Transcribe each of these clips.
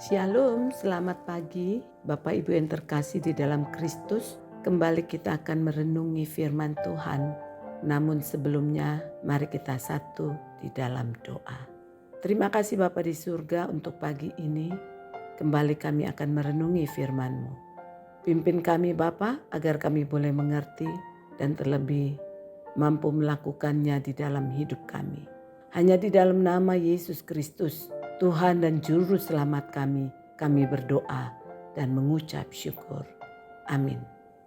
Shalom, selamat pagi Bapak Ibu yang terkasih di dalam Kristus. Kembali kita akan merenungi firman Tuhan. Namun sebelumnya mari kita satu di dalam doa. Terima kasih Bapa di surga untuk pagi ini. Kembali kami akan merenungi firman-Mu. Pimpin kami Bapa agar kami boleh mengerti dan terlebih mampu melakukannya di dalam hidup kami. Hanya di dalam nama Yesus Kristus, Tuhan dan Juru Selamat kami berdoa dan mengucap syukur. Amin.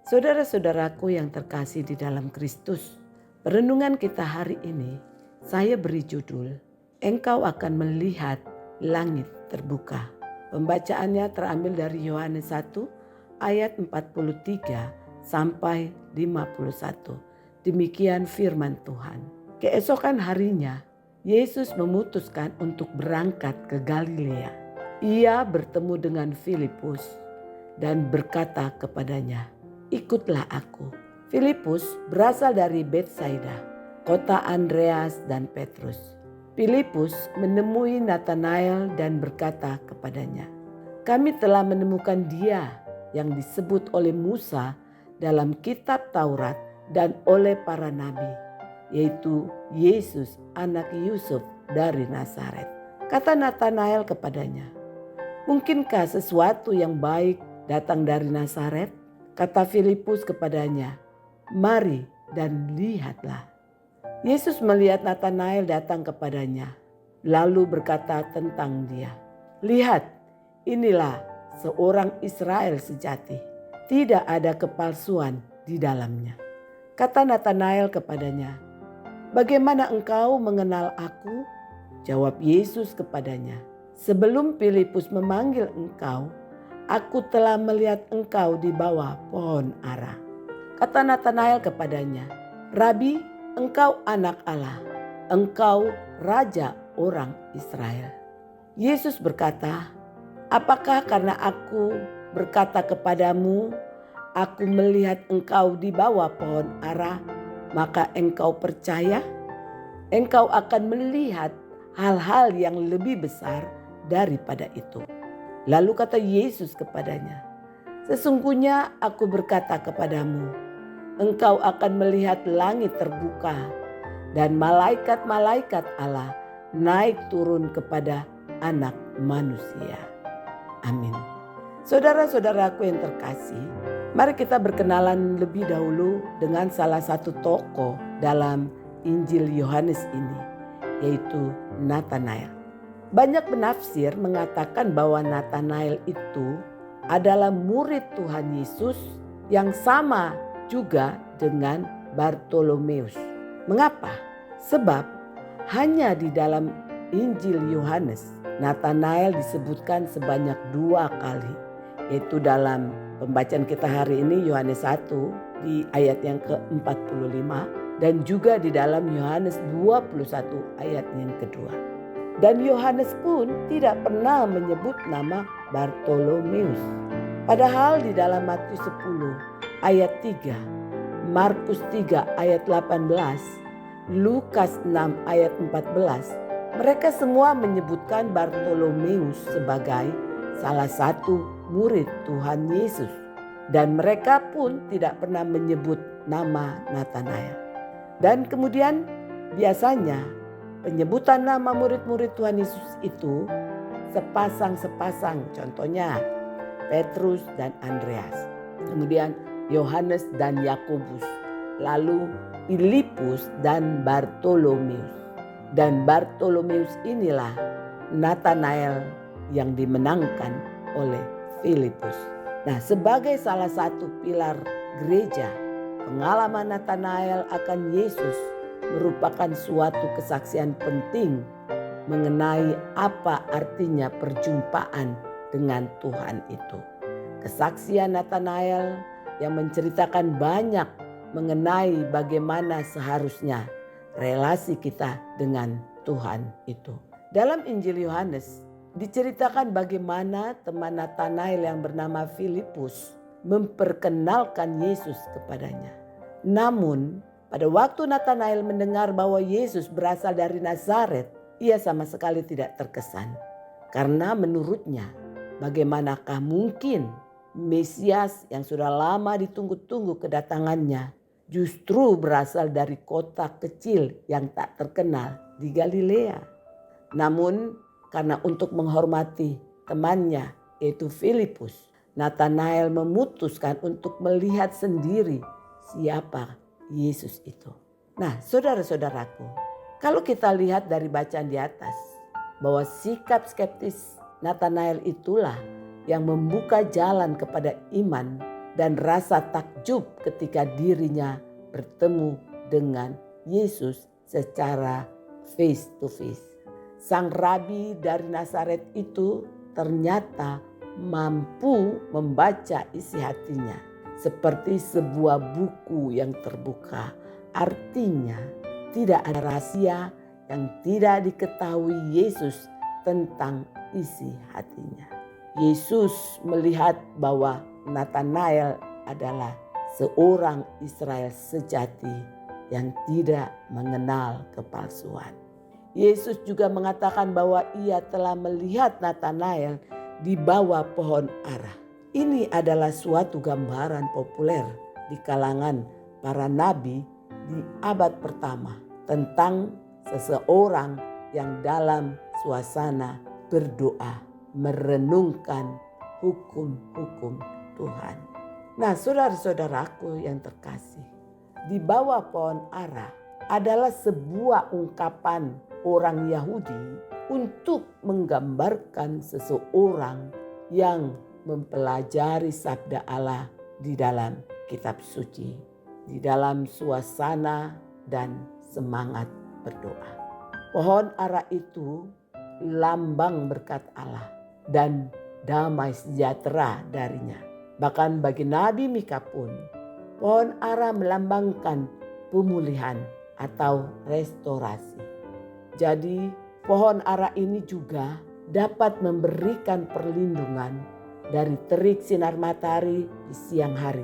Saudara-saudaraku yang terkasih di dalam Kristus, perenungan kita hari ini saya beri judul, Engkau akan melihat langit terbuka. Pembacaannya terambil dari Yohanes 1 ayat 43 sampai 51. Demikian firman Tuhan. Keesokan harinya, Yesus memutuskan untuk berangkat ke Galilea. Ia bertemu dengan Filipus dan berkata kepadanya, "Ikutlah aku." Filipus berasal dari Betsaida, kota Andreas dan Petrus. Filipus menemui Natanael dan berkata kepadanya, "Kami telah menemukan Dia yang disebut oleh Musa dalam kitab Taurat dan oleh para nabi, yaitu Yesus anak Yusuf dari Nazaret." Kata Natanael kepadanya, "Mungkinkah sesuatu yang baik datang dari Nazaret?" Kata Filipus kepadanya, "Mari dan lihatlah." Yesus melihat Natanael datang kepadanya, lalu berkata tentang dia, "Lihat, inilah seorang Israel sejati, tidak ada kepalsuan di dalamnya." Kata Natanael kepadanya, "Bagaimana engkau mengenal aku?" Jawab Yesus kepadanya, "Sebelum Filipus memanggil engkau, aku telah melihat engkau di bawah pohon ara." Kata Natanael kepadanya, "Rabi, engkau anak Allah, engkau raja orang Israel." Yesus berkata, "Apakah karena aku berkata kepadamu, aku melihat engkau di bawah pohon ara, maka engkau percaya? Engkau akan melihat hal-hal yang lebih besar daripada itu." Lalu kata Yesus kepadanya, "Sesungguhnya aku berkata kepadamu, engkau akan melihat langit terbuka dan malaikat-malaikat Allah naik turun kepada Anak Manusia." Amin. Saudara-saudaraku yang terkasih, mari kita berkenalan lebih dahulu dengan salah satu tokoh dalam Injil Yohanes ini, yaitu Natanael. Banyak penafsir mengatakan bahwa Natanael itu adalah murid Tuhan Yesus yang sama juga dengan Bartolomeus. Mengapa? Sebab hanya di dalam Injil Yohanes Natanael disebutkan sebanyak 2 kali, yaitu dalam pembacaan kita hari ini Yohanes 1 di ayat yang ke-45 dan juga di dalam Yohanes 21 ayat yang kedua. Dan Yohanes pun tidak pernah menyebut nama Bartolomeus. Padahal di dalam Matius 10 ayat 3, Markus 3 ayat 18, Lukas 6 ayat 14, mereka semua menyebutkan Bartolomeus sebagai salah satu murid Tuhan Yesus. Dan mereka pun tidak pernah menyebut nama Natanael. Dan kemudian biasanya penyebutan nama murid-murid Tuhan Yesus itu sepasang-sepasang. Contohnya Petrus dan Andreas. Kemudian Yohanes dan Yakobus. Lalu Filipus dan Bartolomeus. Dan Bartolomeus inilah Natanael yang dimenangkan oleh Filipus. Nah, sebagai salah satu pilar gereja, pengalaman Natanael akan Yesus merupakan suatu kesaksian penting mengenai apa artinya perjumpaan dengan Tuhan itu. Kesaksian Natanael yang menceritakan banyak mengenai bagaimana seharusnya relasi kita dengan Tuhan itu. Dalam Injil Yohanes diceritakan bagaimana teman Natanael yang bernama Filipus memperkenalkan Yesus kepadanya. Namun pada waktu Natanael mendengar bahwa Yesus berasal dari Nazaret, ia sama sekali tidak terkesan. Karena menurutnya bagaimanakah mungkin Mesias yang sudah lama ditunggu-tunggu kedatangannya justru berasal dari kota kecil yang tak terkenal di Galilea. Namun karena untuk menghormati temannya yaitu Filipus, Nathanael memutuskan untuk melihat sendiri siapa Yesus itu. Nah, saudara-saudaraku, kalau kita lihat dari bacaan di atas bahwa sikap skeptis Nathanael itulah yang membuka jalan kepada iman dan rasa takjub ketika dirinya bertemu dengan Yesus secara face to face. Sang rabi dari Nazaret itu ternyata mampu membaca isi hatinya seperti sebuah buku yang terbuka. Artinya tidak ada rahasia yang tidak diketahui Yesus tentang isi hatinya. Yesus melihat bahwa Nathanael adalah seorang Israel sejati yang tidak mengenal kepalsuan. Yesus juga mengatakan bahwa ia telah melihat Nathanael di bawah pohon ara. Ini adalah suatu gambaran populer di kalangan para nabi di abad pertama tentang seseorang yang dalam suasana berdoa, merenungkan hukum-hukum Tuhan. Nah, saudara-saudaraku yang terkasih, di bawah pohon ara adalah sebuah ungkapan orang Yahudi untuk menggambarkan seseorang yang mempelajari sabda Allah di dalam kitab suci, di dalam suasana dan semangat berdoa. Pohon ara itu lambang berkat Allah dan damai sejahtera darinya. Bahkan bagi Nabi Mika pun, pohon ara melambangkan pemulihan atau restorasi. Jadi pohon ara ini juga dapat memberikan perlindungan dari terik sinar matahari di siang hari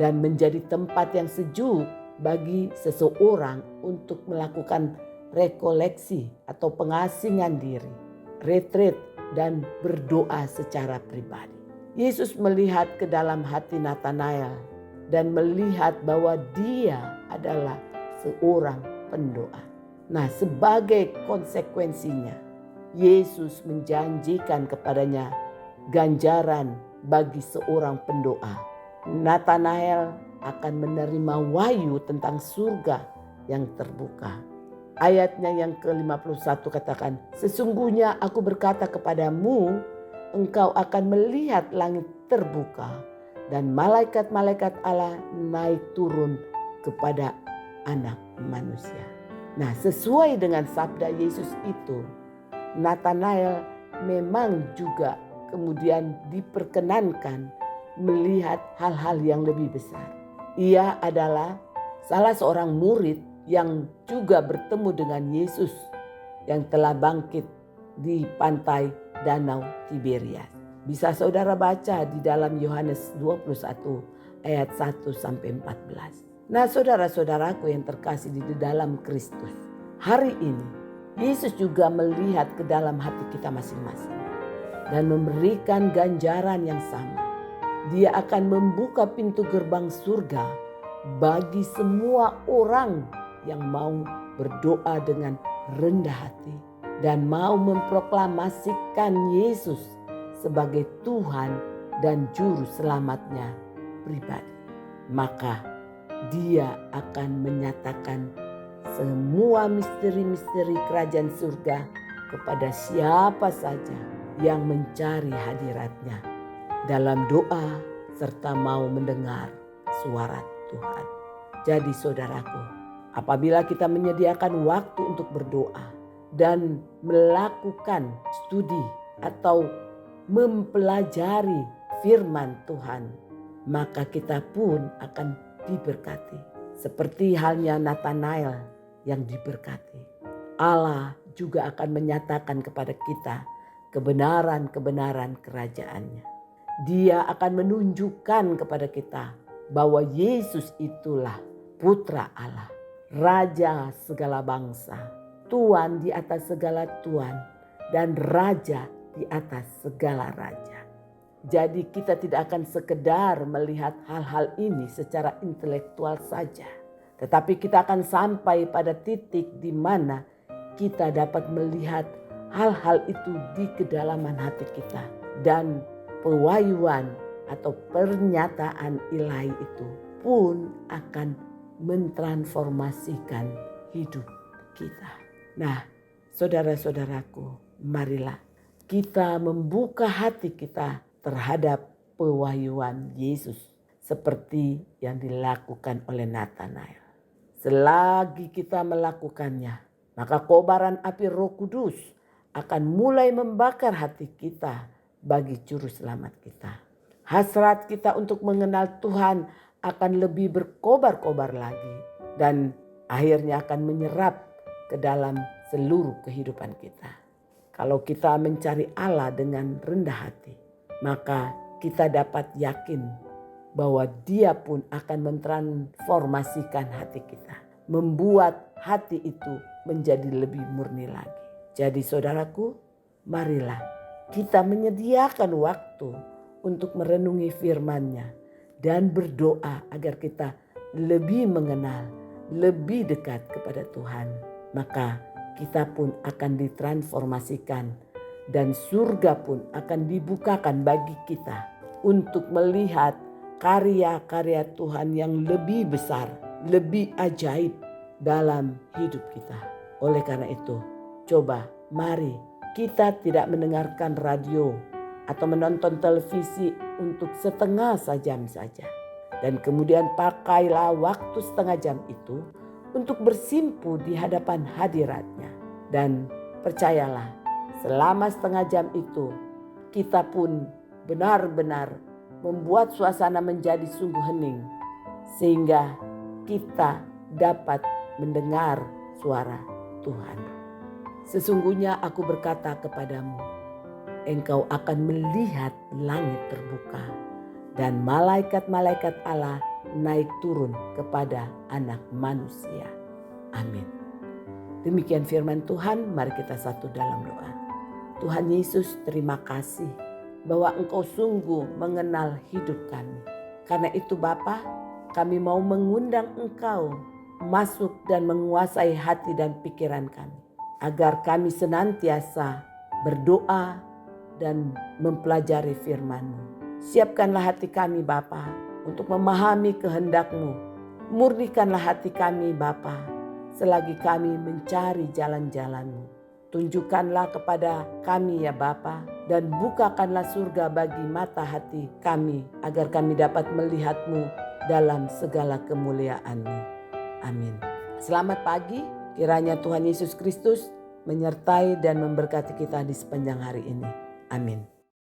dan menjadi tempat yang sejuk bagi seseorang untuk melakukan rekoleksi atau pengasingan diri, retreat dan berdoa secara pribadi. Yesus melihat ke dalam hati Nathanael dan melihat bahwa dia adalah seorang pendoa. Nah, sebagai konsekuensinya, Yesus menjanjikan kepadanya ganjaran bagi seorang pendoa. Nathanael akan menerima wahyu tentang surga yang terbuka. Ayatnya yang ke-51 katakan, sesungguhnya aku berkata kepadamu, engkau akan melihat langit terbuka dan malaikat-malaikat Allah naik turun kepada anak manusia. Nah, sesuai dengan sabda Yesus itu, Nathanael memang juga kemudian diperkenankan melihat hal-hal yang lebih besar. Ia adalah salah seorang murid yang juga bertemu dengan Yesus yang telah bangkit di pantai Danau Tiberias. Bisa saudara baca di dalam Yohanes 21 ayat 1 sampai 14. Nah, saudara-saudaraku yang terkasih di dalam Kristus, hari ini Yesus juga melihat ke dalam hati kita masing-masing dan memberikan ganjaran yang sama. Dia akan membuka pintu gerbang surga bagi semua orang yang mau berdoa dengan rendah hati dan mau memproklamasikan Yesus sebagai Tuhan dan Juru Selamatnya pribadi. Maka dia akan menyatakan semua misteri-misteri kerajaan surga kepada siapa saja yang mencari hadiratnya dalam doa serta mau mendengar suara Tuhan. Jadi saudaraku, apabila kita menyediakan waktu untuk berdoa dan melakukan studi atau mempelajari firman Tuhan, maka kita pun akan diberkati. Seperti halnya Nathanael yang diberkati. Allah juga akan menyatakan kepada kita kebenaran-kebenaran kerajaannya. Dia akan menunjukkan kepada kita bahwa Yesus itulah Putra Allah, Raja segala bangsa, Tuan di atas segala tuan, dan Raja di atas segala raja. Jadi kita tidak akan sekedar melihat hal-hal ini secara intelektual saja. Tetapi kita akan sampai pada titik di mana kita dapat melihat hal-hal itu di kedalaman hati kita. Dan pewahyuan atau pernyataan ilahi itu pun akan mentransformasikan hidup kita. Nah, saudara-saudaraku, marilah kita membuka hati kita terhadap pewahyuan Yesus seperti yang dilakukan oleh Natanael. Selagi kita melakukannya, maka kobaran api Roh Kudus akan mulai membakar hati kita bagi juru selamat kita. Hasrat kita untuk mengenal Tuhan akan lebih berkobar-kobar lagi dan akhirnya akan menyerap ke dalam seluruh kehidupan kita. Kalau kita mencari Allah dengan rendah hati, maka kita dapat yakin bahwa Dia pun akan mentransformasikan hati kita, membuat hati itu menjadi lebih murni lagi. Jadi saudaraku, marilah kita menyediakan waktu untuk merenungi firman-Nya dan berdoa agar kita lebih mengenal, lebih dekat kepada Tuhan. Maka kita pun akan ditransformasikan dan surga pun akan dibukakan bagi kita untuk melihat karya-karya Tuhan yang lebih besar, lebih ajaib dalam hidup kita. Oleh karena itu, coba mari kita tidak mendengarkan radio atau menonton televisi untuk setengah jam saja. Dan kemudian pakailah waktu setengah jam itu untuk bersimpu di hadapan hadirat-Nya. Dan percayalah, selama setengah jam itu kita pun benar-benar membuat suasana menjadi sungguh hening, sehingga kita dapat mendengar suara Tuhan. Sesungguhnya aku berkata kepadamu, engkau akan melihat langit terbuka dan malaikat-malaikat Allah naik turun kepada anak manusia. Amin. Demikian firman Tuhan, mari kita satu dalam doa. Tuhan Yesus, terima kasih bahwa Engkau sungguh mengenal hidup kami. Karena itu Bapa, kami mau mengundang Engkau masuk dan menguasai hati dan pikiran kami, agar kami senantiasa berdoa dan mempelajari firman-Mu. Siapkanlah hati kami Bapa untuk memahami kehendak-Mu. Murnikanlah hati kami Bapa selagi kami mencari jalan-jalan-Mu. Tunjukkanlah kepada kami ya Bapa, dan bukakanlah surga bagi mata hati kami agar kami dapat melihat-Mu dalam segala kemuliaan-Mu. Amin. Selamat pagi, kiranya Tuhan Yesus Kristus menyertai dan memberkati kita di sepanjang hari ini. Amin.